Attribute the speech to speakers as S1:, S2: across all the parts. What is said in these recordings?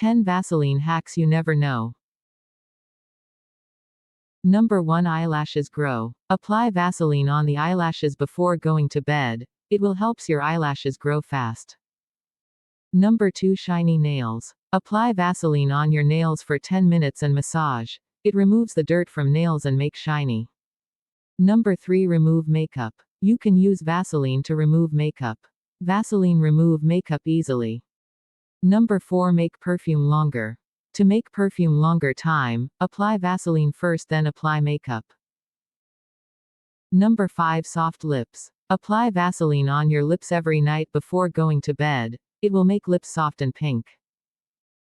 S1: 10 Vaseline hacks you never know. Number 1. Eyelashes grow. Apply Vaseline on the eyelashes before going to bed. It will help your eyelashes grow fast. Number 2. Shiny nails. Apply Vaseline on your nails for 10 minutes and massage. It removes the dirt from nails and makes shiny. Number 3. Remove makeup. You can use Vaseline to remove makeup. Vaseline remove makeup easily. Number 4. Make perfume longer. To make perfume longer time, apply Vaseline first then apply makeup. Number 5. Soft lips. Apply Vaseline on your lips every night before going to bed. It will make lips soft and pink.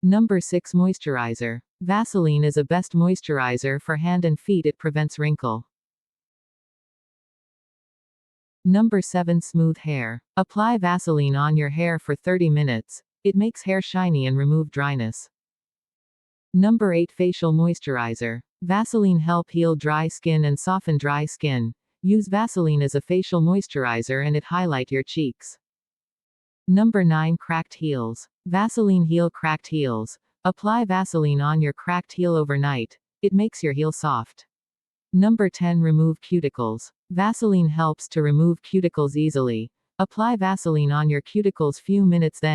S1: Number 6. Moisturizer. Vaseline is a best moisturizer for hand and feet. It prevents wrinkle. Number 7. Smooth hair. Apply Vaseline on your hair for 30 minutes. It makes hair shiny and remove dryness. Number 8. Facial moisturizer. Vaseline help heal dry skin and soften dry skin. Use Vaseline as a facial moisturizer and it highlight your cheeks. Number 9. Cracked heels. Vaseline heal cracked heels. Apply Vaseline on your cracked heel overnight. It makes your heel soft. Number 10. Remove cuticles. Vaseline helps to remove cuticles easily. Apply Vaseline on your cuticles few minutes then